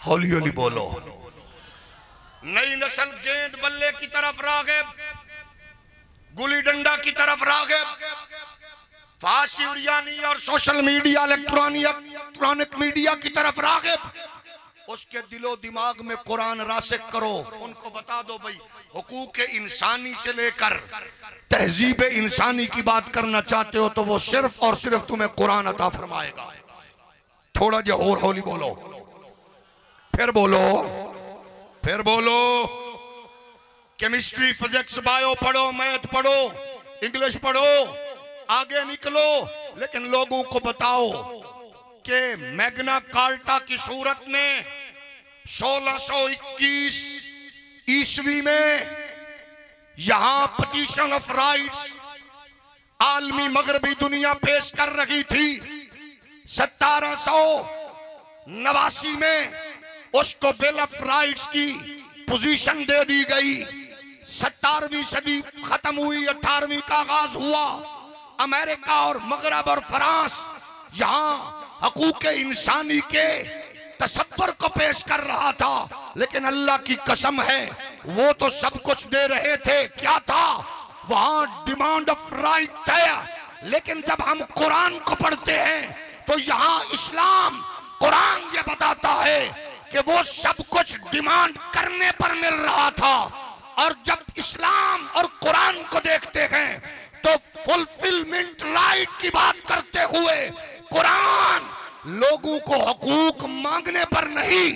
ہولی ہولی بولو. نئی نسل گیند بلے کی طرف راغب، گلی ڈنڈا کی طرف راغب، فحاشی اریانی اور سوشل میڈیا الیکٹرانک میڈیا کی طرف راغب. اس کے دل و دماغ میں قرآن راسخ کرو. ان کو بتا دو بھئی حقوق انسانی سے لے کر تہذیب انسانی کی بات کرنا چاہتے ہو تو وہ صرف اور صرف تمہیں قرآن عطا فرمائے گا. تھوڑا جا اور ہولی بولو، پھر بولو، پھر بولو. کیمسٹری، فزکس، بایو پڑھو، میتھ پڑھو، انگلش پڑھو، آگے نکلو، لیکن لوگوں کو بتاؤ کہ میگنا کارٹا کی صورت میں 1621 عیسوی میں یہاں پٹیشن آف رائٹس عالمی مغربی دنیا پیش کر رہی تھی. 1789 میں اس کو بل آف رائٹس کی پوزیشن دے دی گئی. 17ویں صدی ختم ہوئی، 18ویں کا آغاز ہوا. امریکہ اور مغرب اور فرانس یہاں حقوق انسانی کے تصور کو پیش کر رہا تھا، لیکن اللہ کی قسم ہے وہ تو سب کچھ دے رہے تھے. کیا تھا وہاں؟ ڈیمانڈ آف رائٹ تھا. لیکن جب ہم قرآن کو پڑھتے ہیں تو یہاں اسلام قرآن یہ بتاتا ہے کہ وہ سب کچھ ڈیمانڈ کرنے پر مل رہا تھا. اور جب اسلام اور قرآن کو دیکھتے ہیں تو فلفلمنٹ رائٹ کی بات کرتے ہوئے قرآن لوگوں کو حقوق مانگنے پر نہیں،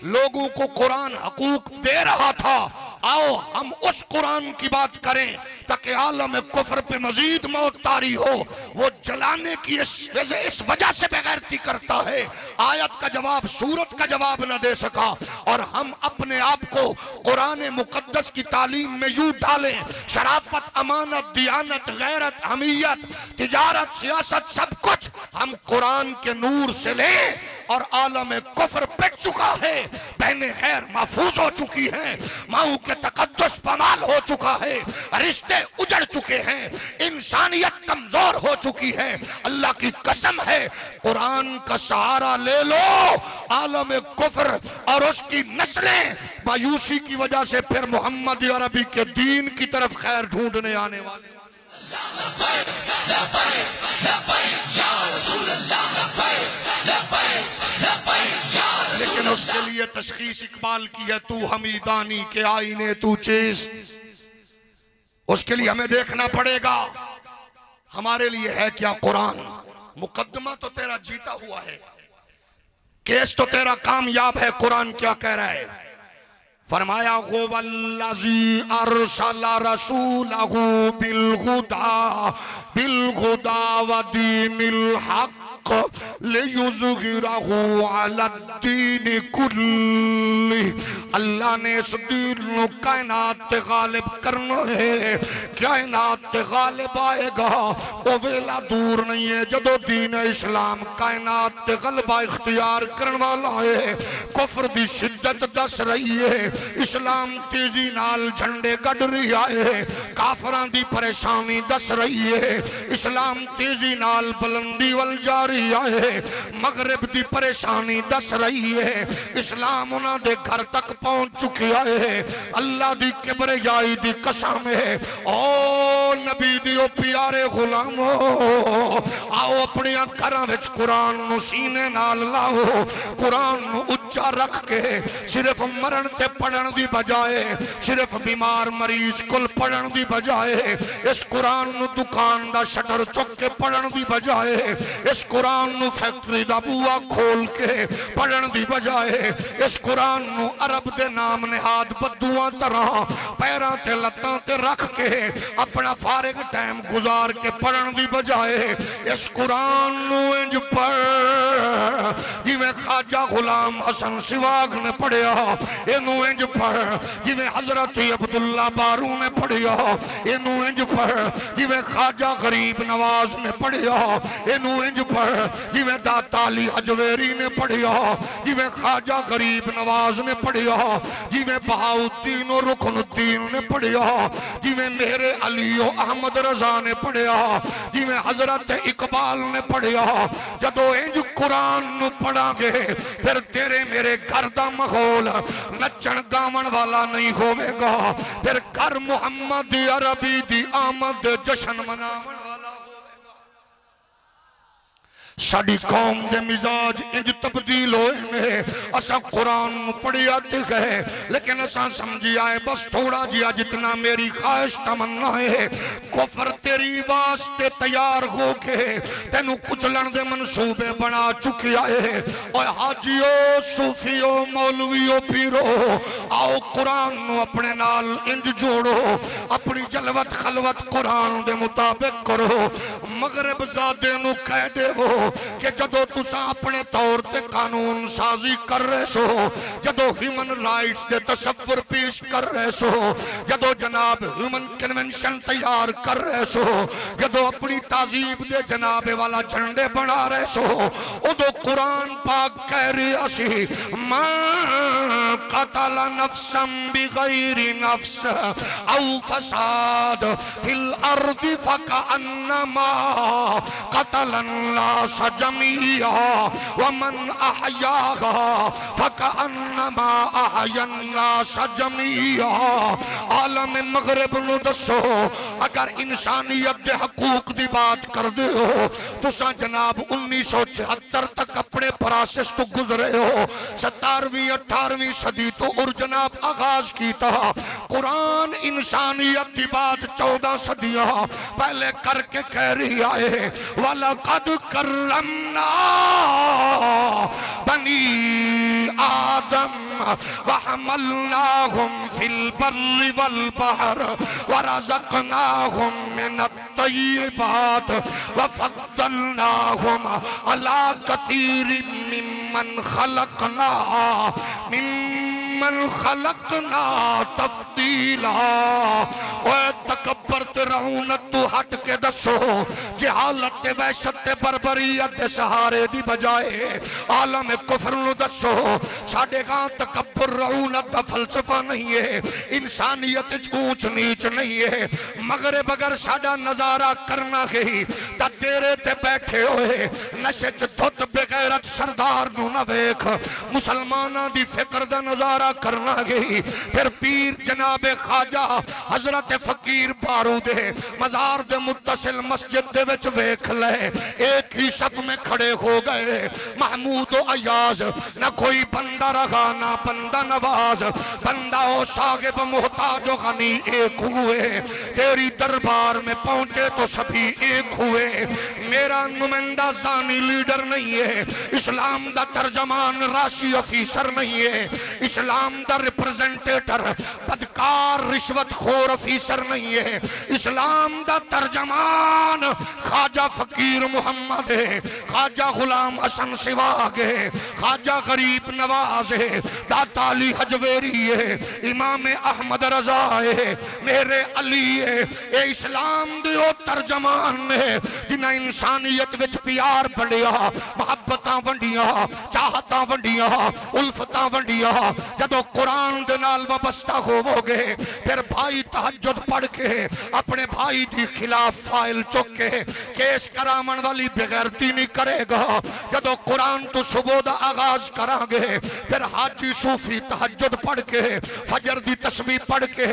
لوگوں کو قرآن حقوق دے رہا تھا. آؤ ہم اس قرآن کی بات کریں تاکہ عالم کفر پہ مزید موت طاری ہو. وہ جلانے کی اس وجہ سے بغیرتی کرتا ہے، آیت کا جواب سورت کا جواب نہ دے سکا. اور ہم اپنے آپ کو قرآن مقدس کی تعلیم میں یوں ڈالیں، شرافت، امانت، دیانت، غیرت، حمیت، تجارت، سیاست، سب کچھ ہم قرآن کے نور سے لیں. اور عالم کفر پٹ چکا ہے، بہنیں غیر محفوظ ہو چکی ہیں، ماؤں کے تقدس پامال ہو چکا ہے، رشتے اجڑ چکے ہیں، انسانیت کمزور ہو چکی ہے. اللہ کی قسم ہے قرآن کا سہارا لے لو. عالم کفر اور اس کی نسلیں مایوسی کی وجہ سے پھر محمد عربی کے دین کی طرف خیر ڈھونڈنے آنے والے. لیکن اس کے لیے تشخیص اقبال کی ہے، تو حمیدانی کے آئینے تو چیز. اس کے لیے ہمیں دیکھنا پڑے گا ہمارے لیے ہے کیا قرآن. مقدمہ تو تیرا جیتا ہوا ہے، کیس تو تیرا کامیاب ہے. قرآن کیا کہہ رہا ہے؟ فرمایا هو الذی ارسل رسولہ بالہدی ودین الحق لیظہرہ علی الدین کلہ. اللہ نے اس دین کائنات غالب کرنا ہے. کائنات غالب آئے گا، وہ ویلا دور نہیں ہے جدو دین اسلام کائنات غلبہ اختیار کرن والا ہے. کفر دی شدت دس رہی ہے، اسلام تیزی نال جھنڈے گڑ رہی ہے. کافران دی پریشانی دس رہی ہے، اسلام تیزی نال بلندی وال جا رہی ہے. مغرب دی پریشانی دس رہی ہے، اسلام انہاں دے گھر تک پہنچ چکی ہے. اللہ دی کبریائی دی قسم ہے. او نبی دیو پیارے غلامو، آؤ اپنی گھراں وچ قرآن نو سینے نال لاؤ. قرآن نو اچا رکھ کے صرف مرن تے پڑھن دی بجائے، صرف بیمار مریض کل پڑھن دی بجائے، اس قرآن نو دکان دا شٹر چک کے پڑھن دی بجائے، اس قرآن نو فیکٹری دا بوا کھول کے پڑھن دی بجائے، اس قرآن نو عرب دے نام نہاد بدوان طرح پیران تے لتاں تے رکھ کے اپنا فارغ ٹائم گزار کے پڑھن دی بجائے، اس قرآن نو انج پڑھ جی میں خواجہ غلام حسن سواگ نے پڑھیا، انو انج پڑھ جی میں حضرت عبداللہ بارو نے پڑھیا، انو انج پڑھ جی میں خواجہ غریب نواز نے پڑھیا، انو انج پڑھ جی میں داتا علی حجویری نے پڑھیا، جی میں خواجہ غریب نواز نے پڑھیا، جی میں بہاؤدین و رکن الدین نے پڑھیا، جی میں میرے علی و احمد رضا نے پڑھیا، جی میں حضرت اقبال نے پڑھیا. جدو انج قرآن نو پڑھا گے پھر تیرے میرے گھر دا ماحول نچن گاون والا نہیں ہوئے گا، پھر گھر محمد عربی دی آمد جشن مناون والا ہوئے گا۔ ساڑی قوم دے مزاج انج تبدیل ہوئے نے، اسا قرآن پڑھی آتے گئے لیکن اسا سمجھی آئے بس تھوڑا جیا جتنا میری خواہش تمنا ہے، کفر تیری واسطے تیار ہو کے تینو کچلن دے منصوبے بنا چکی آئے۔ اور حاجیو صوفیو مولویو پیرو آؤ قرآن نو اپنے نال انج جوڑو، اپنی جلوت خلوت قرآن دے مطابق کرو۔ مغرب زادے نو کہہ دے وہ کہ جدو تسا اپنے طور تے قانون سازی کر رہے سو، جدو ہیومن رائٹس دے تصور پیش کر رہے سو، جدو جناب ہیومن کنونشن تیار کر رہے سو، جدو اپنی تعذیب دے جناب والا جھنڈے بنا رہے سو، ادو قرآن پاک کہہ رہا سی من قتل نفسا بغیر نفس او فساد فی الارض فکأنما قتل الناس جميعا ومن احیاها فکأنما احیا الناس جميعا۔ عالم مغرب نو دسو اگر انسانیت دے حقوق دی بات کر دے ہو تو سا جناب 1976 تک اپنے پراسس تو گزرے ہو، 17ویں 18ویں صدی تو اور جناب آغاز کیتا۔ قرآن انسانیت دی بات 14 صدیاں پہلے کر کے کہہ رہی آئے وَلَقَدْ كَرَّمْنَا بَنِي آدم وَحَمَلْنَاهُمْ فِي الْبَرِّ وَالْبَحْرِ وَرَزَقْنَاهُمْ مِنَ الطَّيِّبَاتِ وَفَضَّلْنَاهُمْ عَلَى كَثِيرٍ ممن خلقنا تفضیلا۔ اوہ تکبر تے رعونت تو ہٹ کے دسو، جہالت تے وحشت تے بربریت تے سہارے دی بجائے عالم کفر نو دسو ساڑے گاں تکبر رعونت دا فلسفہ نہیں ہے، انسانیت اونچ نیچ نہیں ہے۔ مغرب اگر ساڑا نظارہ کرنا گئی تا تیرے تے بیٹھے ہوئے نشے دھت بغیرت سردار نو نہ ویکھ، مسلمانہ دی فکر دا نظارہ کرنا گئی پھر پیر جناب خواجہ حضرت فقیر بارو دے مزار دے متصل مسجد دے وچ ویکھ لے، ایک ہی صف میں کھڑے ہو گئے محمود و عیاض، نہ کوئی بندہ رہا نہ بندہ نواز، بندہ و شاغب محتاج و غنی ایک ہوئے، تیری دربار میں پہنچے تو سبھی ایک ہوئے۔ میرا نمائندہ زانی لیڈر نہیں ہے، اسلام دا ترجمان راشی افیسر نہیں ہے، اسلام دا ریپرزنٹیٹر بدکار رشوت خور افیسر نہیں ہے، اسلام دا ترجمان خواجہ فقیر محمد ہے، خواجہ غلام حسن سواگ ہے، خواجہ غریب نواز ہے، داتا علی حجویری ہے، امام احمد رضا ہے، میرے علی ہے، اے اسلام دیو ترجمان ہے جنہ انسانیت وچ پیار بڑھیا، محبتاں ونڈیاں، چاہتاں ونڈیاں، الفتاں ونڈیاں۔ جدو قرآن دے نال وابستہ ہوو گے پھر بھائی تہجد پڑھ کے اپنے بھائی دی خلاف فائل چک کے کیس کرامن والی بغیرتی نہیں کرے گا۔ جدو قرآن تو صبح دا آغاز کرا گے پھر حاجی صوفی تہجد پڑھ کے فجر دی تسبیح پڑھ کے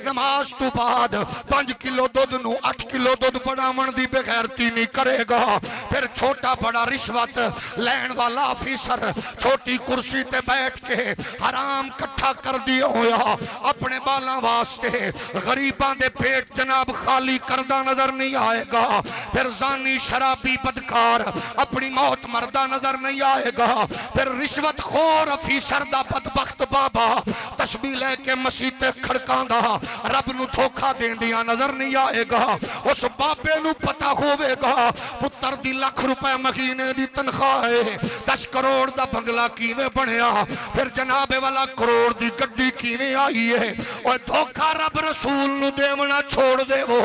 نماز تو بعد 5 کلو دودھ نو 8 کلو دودھ بڑھامن دی بغیرتی نہیں کرے گا۔ پھر چھوٹا بڑا رشوت لین والا آفیسر چھوٹی کرسی تے بیٹھ کے حرام کٹھا کر دیا ہویا اپنے بالاں واسطے غریباں دے پیٹ جناب خالی کردہ نظر نہیں آئے گا۔ پھر زانی شرابی بدکار اپنی موت مردہ نظر نہیں آئے گا۔ پھر رشوت خور افیسر دا بدبخت بابا تسبیح لے کے مسیح کھڑکاں دا رب نو دھوکا دین دیا نظر نہیں آئے گا۔ اس بابے نو پتہ ہوئے گا پتر دی ₹1,00,000 مہینے دی تنخواہ ہے، 10 کروڑ دا بنگلہ کیویں بنیا، پھر جناب والا کروڑ دی گڈی کیویں آئی ہے۔ اور دھوکا رب رسول نو دیونا چھوڑ دے وہ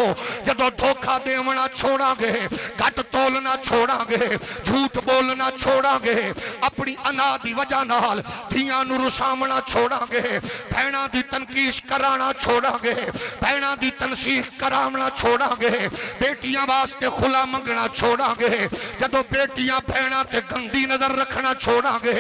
جدو دھوکا دیونا چھوڑا گے، گھٹ تولنا چھوڑا گے، جھوٹ بولنا چھوڑا گے، اپنی انا دی وجہ نال دھیاں نو رسامنا چھوڑا گے، بہنا دی تنقیش کرانا چھوڑا گے، بہنا دی تنسیخ کرامنا چھوڑا گے، بیٹیاں واسطے خلا منگنا چھوڑا گے۔ جدو بیٹیاں بہنا تے تے گندی نظر رکھنا چھوڑا گے،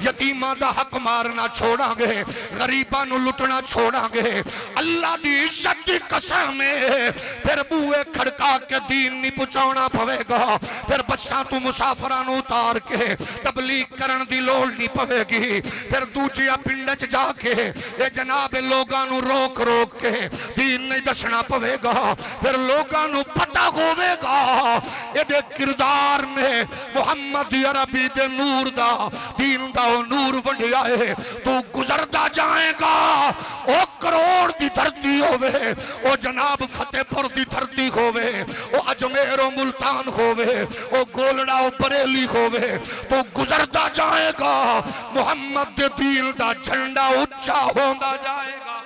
یتیماں دا حق مارنا چھوڑا گے، غریباں نو لٹنا چھوڑا گے، اللہ دی عزت دی قسم ہے پھر بوئے کھڑکا کے دین نہیں پہنچانا پوے گا، پھر بساں تو مسافراں نو اتار کے تبلیغ کرن دی لوڑ نہیں پوے گی، پھر دوجیا پنڈ جا کے اے جناب لوگاں نو روک روک کے دین نہیں دسنا پوے گا، پھر لوگاں نو پتہ ہوے گا اے دے کردار نے محمد عربی دے نور دا دین دا نور ونڈیا ہے، تو گزردا جائے گا او کروڑ دی دھرتی ہووے، او جناب فتح پور دی دھرتی ہووے، او اجمیر و ملتان ہووے، او گولڑا و بریلی ہووے، تو گزردا جائے گا محمد دے دین دا جھنڈا اونچا ہوندا جائے گا۔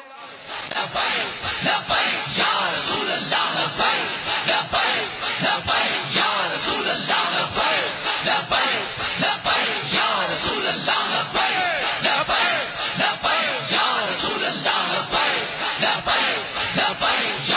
لبیک لبیک یا رسول اللہ، لبیک لبیک لبیک یا رسول اللہ، لبیک لبیک لبیک یا رسول اللہ، لبیک لبیک لبیک یا رسول اللہ، لبیک لبیک لبیک